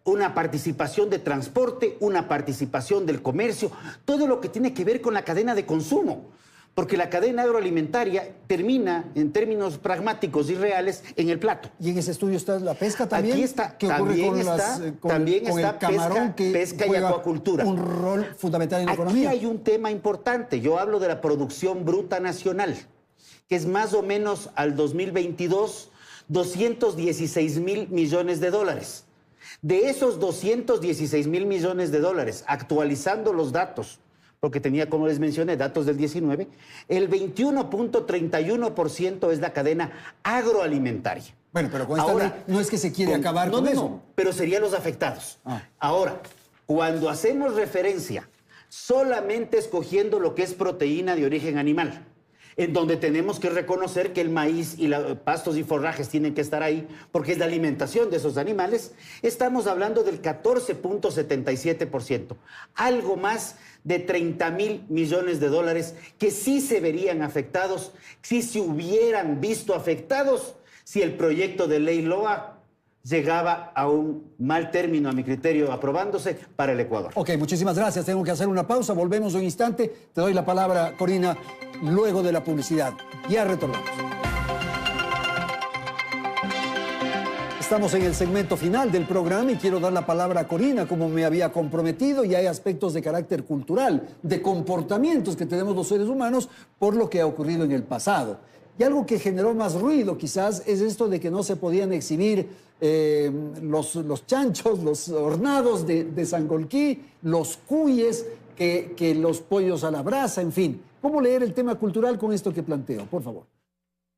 una participación de transporte, una participación del comercio, todo lo que tiene que ver con la cadena de consumo. Porque la cadena agroalimentaria termina, en términos pragmáticos y reales, en el plato. ¿Y en ese estudio está la pesca también? Aquí está, ¿Qué ocurre también con está el camarón pesca y acuacultura. Un rol fundamental en la economía. Aquí hay un tema importante. Yo hablo de la producción bruta nacional, que es más o menos al 2022, 216.000 millones de dólares. De esos 216.000 millones de dólares, actualizando los datos, porque tenía, como les mencioné, datos del 19, el 21.31% es la cadena agroalimentaria. Bueno, pero con esta ley no es que se quiere acabar con eso. No, pero serían los afectados. Ahora, cuando hacemos referencia solamente escogiendo lo que es proteína de origen animal, en donde tenemos que reconocer que el maíz y pastos y forrajes tienen que estar ahí, porque es la alimentación de esos animales, estamos hablando del 14.77%. Algo más de 30.000 millones de dólares que sí se verían afectados, si se hubieran visto afectados, si el proyecto de ley LOA llegaba a un mal término, a mi criterio, aprobándose para el Ecuador. Ok, muchísimas gracias. Tengo que hacer una pausa. Volvemos un instante. Te doy la palabra, Corina, luego de la publicidad. Ya retornamos. Estamos en el segmento final del programa y quiero dar la palabra a Corina, como me había comprometido, y hay aspectos de carácter cultural, de comportamientos que tenemos los seres humanos por lo que ha ocurrido en el pasado. Y algo que generó más ruido quizás es esto de que no se podían exhibir los chanchos, los hornados de Sangolquí, los cuyes, que los pollos a la brasa, en fin. ¿Cómo leer el tema cultural con esto que planteo? Por favor.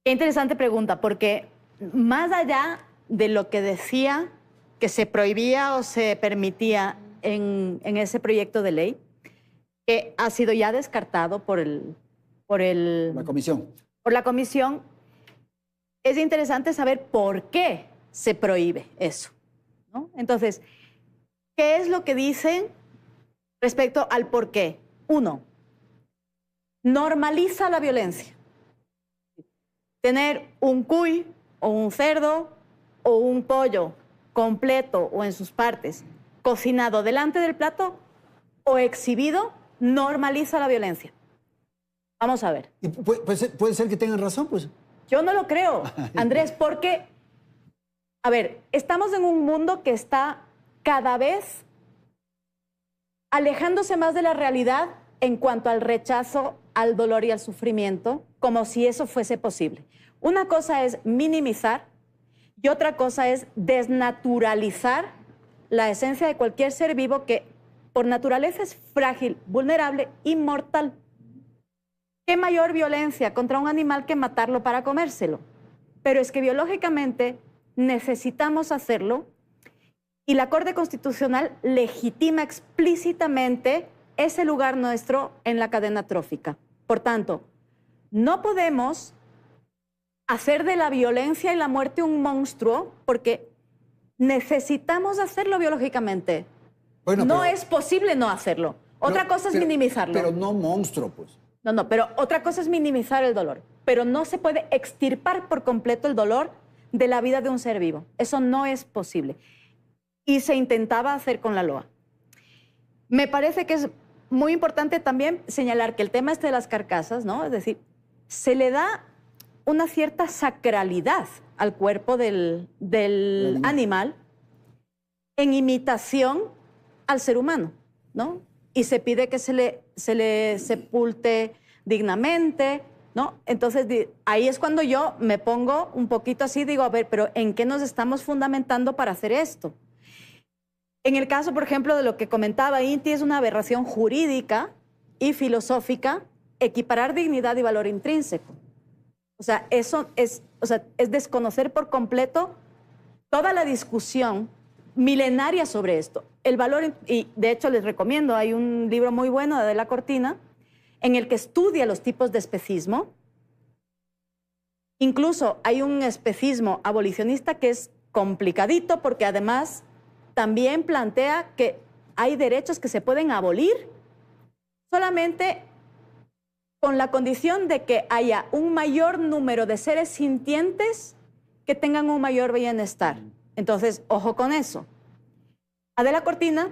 Qué interesante pregunta, porque más allá de lo que decía que se prohibía o se permitía en ese proyecto de ley, que ha sido ya descartado por La comisión. Por la comisión, es interesante saber por qué se prohíbe eso, ¿no? Entonces, ¿qué es lo que dicen respecto al por qué? Uno, normaliza la violencia. Tener un cuy o un cerdo o un pollo completo o en sus partes cocinado delante del plato o exhibido normaliza la violencia. Vamos a ver. Y puede ser que tengan razón, pues. Yo no lo creo, Andrés, porque, a ver, estamos en un mundo que está cada vez alejándose más de la realidad en cuanto al rechazo, al dolor y al sufrimiento, como si eso fuese posible. Una cosa es minimizar y otra cosa es desnaturalizar la esencia de cualquier ser vivo que por naturaleza es frágil, vulnerable y mortal. ¿Qué mayor violencia contra un animal que matarlo para comérselo? Pero es que biológicamente necesitamos hacerlo y la Corte Constitucional legitima explícitamente ese lugar nuestro en la cadena trófica. Por tanto, no podemos hacer de la violencia y la muerte un monstruo porque necesitamos hacerlo biológicamente. Bueno, no es posible no hacerlo. Otra cosa es minimizarlo. Pero no monstruo, pues. No, pero otra cosa es minimizar el dolor. Pero no se puede extirpar por completo el dolor de la vida de un ser vivo. Eso no es posible. Y se intentaba hacer con la LOA. Me parece que es muy importante también señalar que el tema este de las carcasas, ¿no? Es decir, se le da una cierta sacralidad al cuerpo del animal en imitación al ser humano, ¿no? Y se pide que se le sepulte dignamente, ¿no? Entonces, ahí es cuando yo me pongo un poquito así, digo, a ver, pero ¿en qué nos estamos fundamentando para hacer esto? En el caso, por ejemplo, de lo que comentaba Inti, es una aberración jurídica y filosófica equiparar dignidad y valor intrínseco. O sea, eso es desconocer por completo toda la discusión milenaria sobre esto. El valor, y de hecho les recomiendo, hay un libro muy bueno de Adela Cortina, en el que estudia los tipos de especismo. Incluso hay un especismo abolicionista que es complicadito porque además también plantea que hay derechos que se pueden abolir solamente con la condición de que haya un mayor número de seres sintientes que tengan un mayor bienestar. Entonces, ojo con eso. Adela Cortina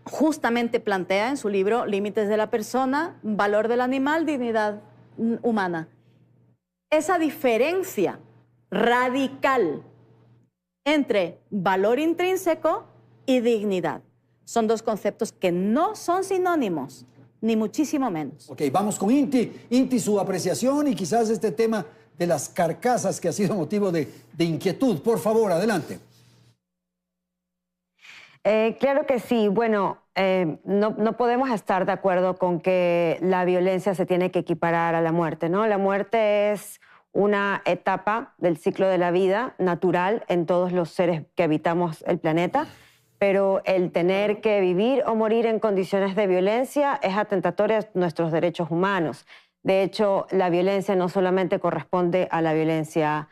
justamente plantea en su libro Límites de la persona, valor del animal, dignidad humana. Esa diferencia radical entre valor intrínseco y dignidad. Son dos conceptos que no son sinónimos, ni muchísimo menos. Ok, vamos con Inti. Inti, su apreciación y quizás este tema de las carcasas que ha sido motivo de inquietud. Por favor, adelante. Claro que sí. Bueno, no podemos estar de acuerdo con que la violencia se tiene que equiparar a la muerte, ¿no? La muerte es una etapa del ciclo de la vida natural en todos los seres que habitamos el planeta, pero el tener que vivir o morir en condiciones de violencia es atentatoria a nuestros derechos humanos. De hecho, la violencia no solamente corresponde a la violencia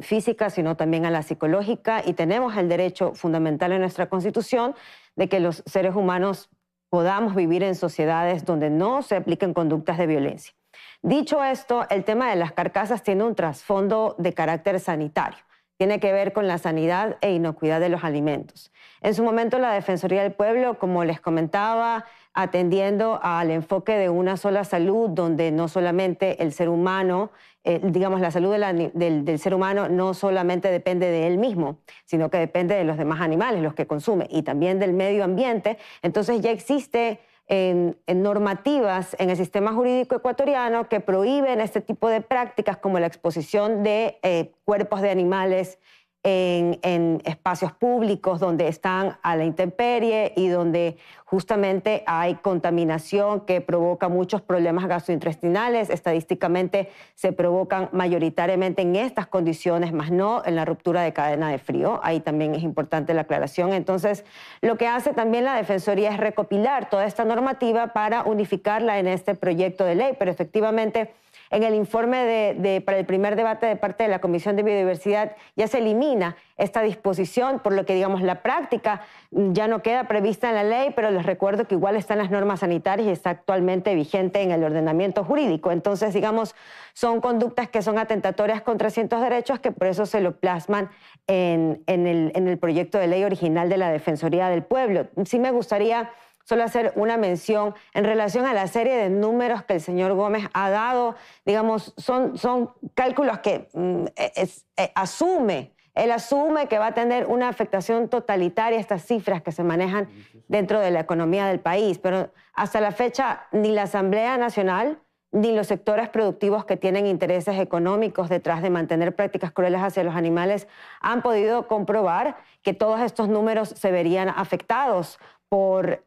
física, sino también a la psicológica, y tenemos el derecho fundamental en nuestra Constitución de que los seres humanos podamos vivir en sociedades donde no se apliquen conductas de violencia. Dicho esto, el tema de las carcasas tiene un trasfondo de carácter sanitario, tiene que ver con la sanidad e inocuidad de los alimentos. En su momento, la Defensoría del Pueblo, como les comentaba, atendiendo al enfoque de una sola salud, donde no solamente el ser humano, digamos, la salud del ser humano no solamente depende de él mismo, sino que depende de los demás animales, los que consume, y también del medio ambiente. Entonces ya existe en normativas en el sistema jurídico ecuatoriano que prohíben este tipo de prácticas como la exposición de cuerpos de animales en espacios públicos donde están a la intemperie y donde justamente hay contaminación que provoca muchos problemas gastrointestinales. Estadísticamente se provocan mayoritariamente en estas condiciones, más no en la ruptura de cadena de frío. Ahí también es importante la aclaración. Entonces, lo que hace también la Defensoría es recopilar toda esta normativa para unificarla en este proyecto de ley, pero efectivamente en el informe para el primer debate de parte de la Comisión de Biodiversidad ya se elimina esta disposición, por lo que, digamos, la práctica ya no queda prevista en la ley, pero les recuerdo que igual están las normas sanitarias y está actualmente vigente en el ordenamiento jurídico. Entonces, digamos, son conductas que son atentatorias contra ciertos derechos que por eso se lo plasman en el proyecto de ley original de la Defensoría del Pueblo. Sí me gustaría solo hacer una mención en relación a la serie de números que el señor Gómez ha dado. Digamos, son cálculos que él asume que va a tener una afectación totalitaria estas cifras que se manejan dentro de la economía del país, pero hasta la fecha ni la Asamblea Nacional ni los sectores productivos que tienen intereses económicos detrás de mantener prácticas crueles hacia los animales han podido comprobar que todos estos números se verían afectados por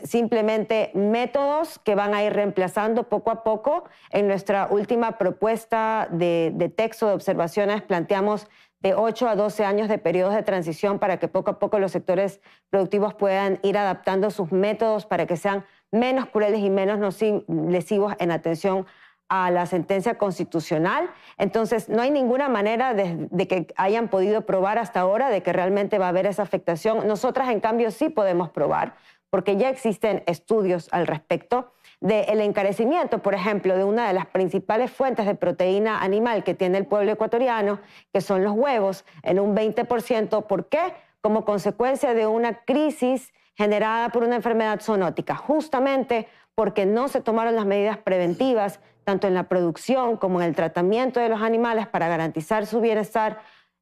simplemente métodos que van a ir reemplazando poco a poco. En nuestra última propuesta de texto de observaciones planteamos de 8 a 12 años de periodos de transición para que poco a poco los sectores productivos puedan ir adaptando sus métodos para que sean menos crueles y menos lesivos en atención a la sentencia constitucional. Entonces, no hay ninguna manera de que hayan podido probar hasta ahora de que realmente va a haber esa afectación. Nosotras, en cambio, sí podemos probar, porque ya existen estudios al respecto del encarecimiento, por ejemplo, de una de las principales fuentes de proteína animal que tiene el pueblo ecuatoriano, que son los huevos, en un 20%. ¿Por qué? Como consecuencia de una crisis generada por una enfermedad zoonótica, justamente porque no se tomaron las medidas preventivas tanto en la producción como en el tratamiento de los animales para garantizar su bienestar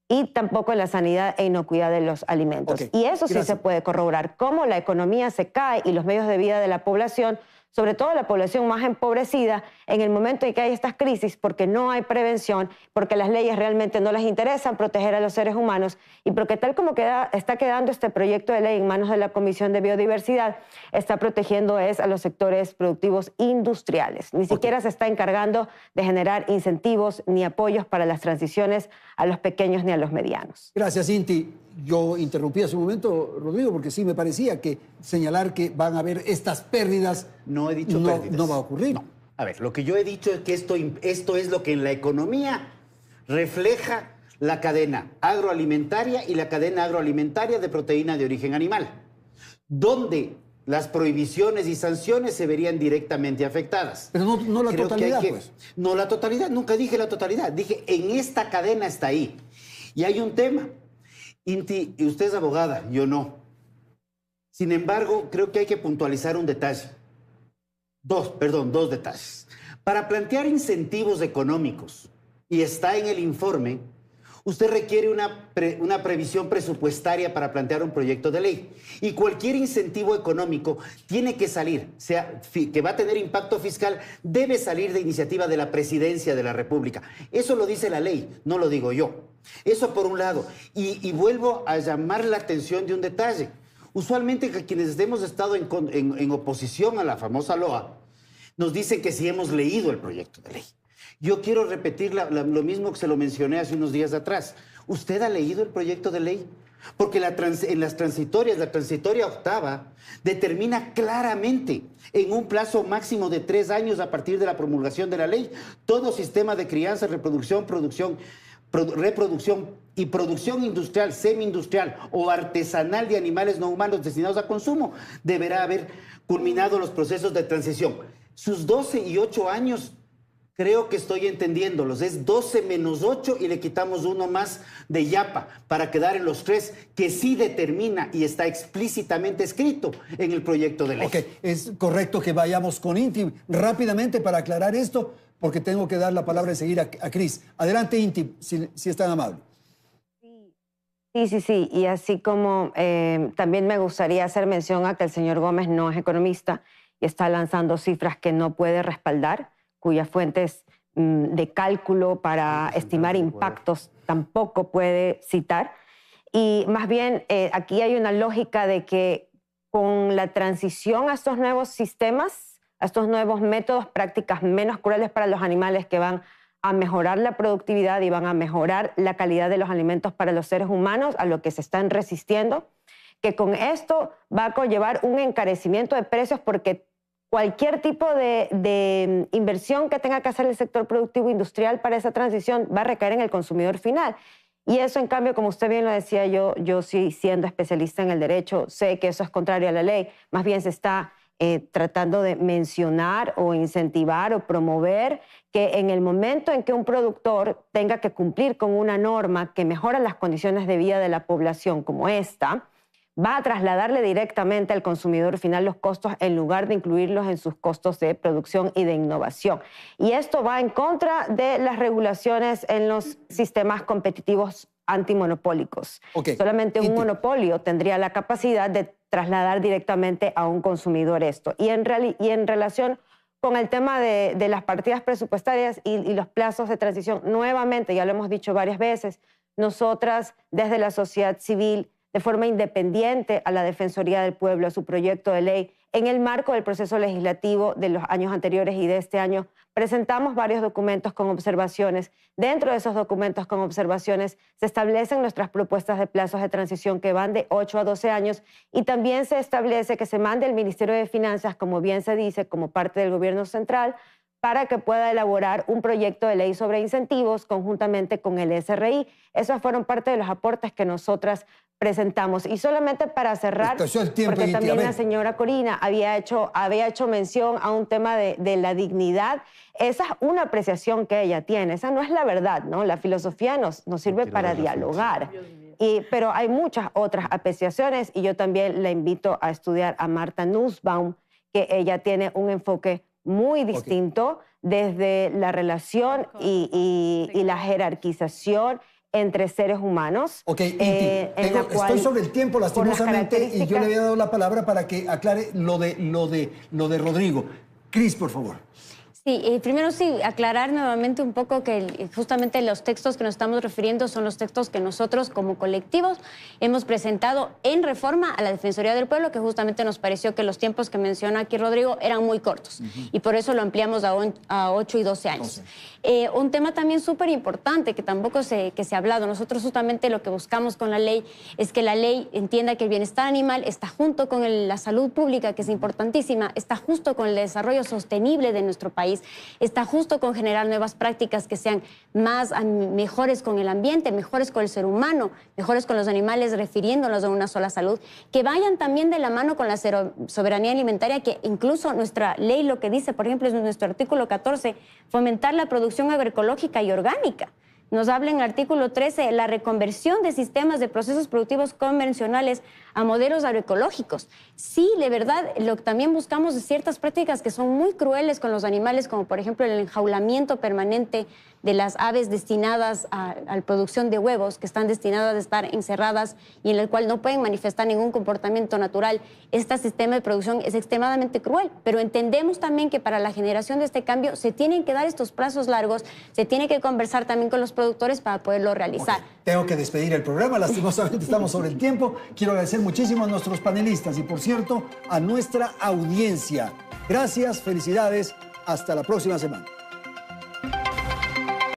y tampoco en la sanidad e inocuidad de los alimentos. Okay. Y eso sí se puede corroborar, cómo la economía se cae y los medios de vida de la población, sobre todo la población más empobrecida, en el momento en que hay estas crisis, porque no hay prevención, porque las leyes realmente no les interesan proteger a los seres humanos y porque tal como está quedando este proyecto de ley en manos de la Comisión de Biodiversidad, está protegiendo a los sectores productivos industriales. Ni siquiera se está encargando de generar incentivos ni apoyos para las transiciones a los pequeños ni a los medianos. Gracias, Inti. Yo interrumpí hace un momento, Rodrigo, porque sí me parecía que señalar que van a haber estas pérdidas no he dicho pérdidas. No va a ocurrir. No. A ver, lo que yo he dicho es que esto es lo que en la economía refleja la cadena agroalimentaria y la cadena agroalimentaria de proteína de origen animal, donde las prohibiciones y sanciones se verían directamente afectadas. Pero no la totalidad, pues. No la totalidad, nunca dije la totalidad. Dije, en esta cadena está ahí. Y hay un tema. Inti, usted es abogada, yo no. Sin embargo, creo que hay que puntualizar un detalle. Dos detalles. Para plantear incentivos económicos, y está en el informe, usted requiere una previsión presupuestaria para plantear un proyecto de ley. Y cualquier incentivo económico tiene que salir, que va a tener impacto fiscal, debe salir de iniciativa de la Presidencia de la República. Eso lo dice la ley, no lo digo yo. Eso por un lado. Y vuelvo a llamar la atención de un detalle. Usualmente quienes hemos estado en oposición a la famosa LOA, nos dicen que sí hemos leído el proyecto de ley. Yo quiero repetir lo mismo que se lo mencioné hace unos días atrás. ¿Usted ha leído el proyecto de ley? Porque en las transitorias, la transitoria octava determina claramente en un plazo máximo de 3 años a partir de la promulgación de la ley, todo sistema de crianza, reproducción y producción industrial, semi-industrial o artesanal de animales no humanos destinados a consumo deberá haber culminado los procesos de transición. Sus 12 y 8 años Creo que estoy entendiéndolos. Es 12 menos 8 y le quitamos uno más de Yapa para quedar en los 3, que sí determina y está explícitamente escrito en el proyecto de ley. Ok, es correcto que vayamos con Inti rápidamente para aclarar esto, porque tengo que dar la palabra enseguida a Cris. Adelante, Inti, si es tan amable. Sí. Y así como también me gustaría hacer mención a que el señor Gómez no es economista y está lanzando cifras que no puede respaldar, cuyas fuentes de cálculo para estimar impactos tampoco puede citar. Y más bien aquí hay una lógica de que con la transición a estos nuevos sistemas, a estos nuevos métodos, prácticas menos crueles para los animales que van a mejorar la productividad y van a mejorar la calidad de los alimentos para los seres humanos, a lo que se están resistiendo, que con esto va a conllevar un encarecimiento de precios porque cualquier tipo de inversión que tenga que hacer el sector productivo industrial para esa transición va a recaer en el consumidor final. Y eso, en cambio, como usted bien lo decía, yo sí, siendo especialista en el derecho, sé que eso es contrario a la ley. Más bien se está tratando de mencionar o incentivar o promover que en el momento en que un productor tenga que cumplir con una norma que mejora las condiciones de vida de la población como esta, va a trasladarle directamente al consumidor final los costos en lugar de incluirlos en sus costos de producción y de innovación. Y esto va en contra de las regulaciones en los sistemas competitivos antimonopólicos. Okay. Solamente un monopolio tendría la capacidad de trasladar directamente a un consumidor esto. Y en relación con el tema de las partidas presupuestarias y los plazos de transición, nuevamente, ya lo hemos dicho varias veces, nosotras desde la sociedad civil, de forma independiente a la Defensoría del Pueblo, a su proyecto de ley, en el marco del proceso legislativo de los años anteriores y de este año, presentamos varios documentos con observaciones. Dentro de esos documentos con observaciones se establecen nuestras propuestas de plazos de transición que van de 8 a 12 años y también se establece que se mande al Ministerio de Finanzas, como bien se dice, como parte del gobierno central, para que pueda elaborar un proyecto de ley sobre incentivos conjuntamente con el SRI. Esos fueron parte de los aportes que nosotras presentamos. Y solamente para cerrar, porque también la señora Corina había hecho mención a un tema de la dignidad. Esa es una apreciación que ella tiene. Esa no es la verdad, ¿no? La filosofía nos sirve para dialogar. Pero hay muchas otras apreciaciones y yo también la invito a estudiar a Marta Nussbaum, que ella tiene un enfoque muy distinto desde la relación y la jerarquización entre seres humanos. Ok, estoy sobre el tiempo lastimosamente y yo le había dado la palabra para que aclare lo de Rodrigo. Cris, por favor. Sí, primero sí, aclarar nuevamente un poco que justamente los textos que nos estamos refiriendo son los textos que nosotros como colectivos hemos presentado en reforma a la Defensoría del Pueblo, que justamente nos pareció que los tiempos que menciona aquí Rodrigo eran muy cortos y por eso lo ampliamos a 8 y 12 años. Un tema también súper importante que tampoco se ha hablado. Nosotros justamente lo que buscamos con la ley es que la ley entienda que el bienestar animal está junto con la salud pública, que es importantísima, está justo con el desarrollo sostenible de nuestro país, está justo con generar nuevas prácticas que sean mejores con el ambiente, mejores con el ser humano, mejores con los animales, refiriéndonos a una sola salud, que vayan también de la mano con la soberanía alimentaria, que incluso nuestra ley lo que dice, por ejemplo, es nuestro artículo 14, fomentar la producción agroecológica y orgánica. Nos habla en el artículo 13 la reconversión de sistemas de procesos productivos convencionales a modelos agroecológicos. Sí, de verdad, lo que también buscamos es ciertas prácticas que son muy crueles con los animales, como por ejemplo el enjaulamiento permanente de las aves destinadas a la producción de huevos, que están destinadas a estar encerradas y en el cual no pueden manifestar ningún comportamiento natural. Este sistema de producción es extremadamente cruel, pero entendemos también que para la generación de este cambio se tienen que dar estos plazos largos, se tiene que conversar también con los productores para poderlo realizar. Okay. Tengo que despedir el programa, lastimosamente estamos sobre el tiempo. Quiero agradecer muchísimo a nuestros panelistas y, por cierto, a nuestra audiencia. Gracias, felicidades, hasta la próxima semana.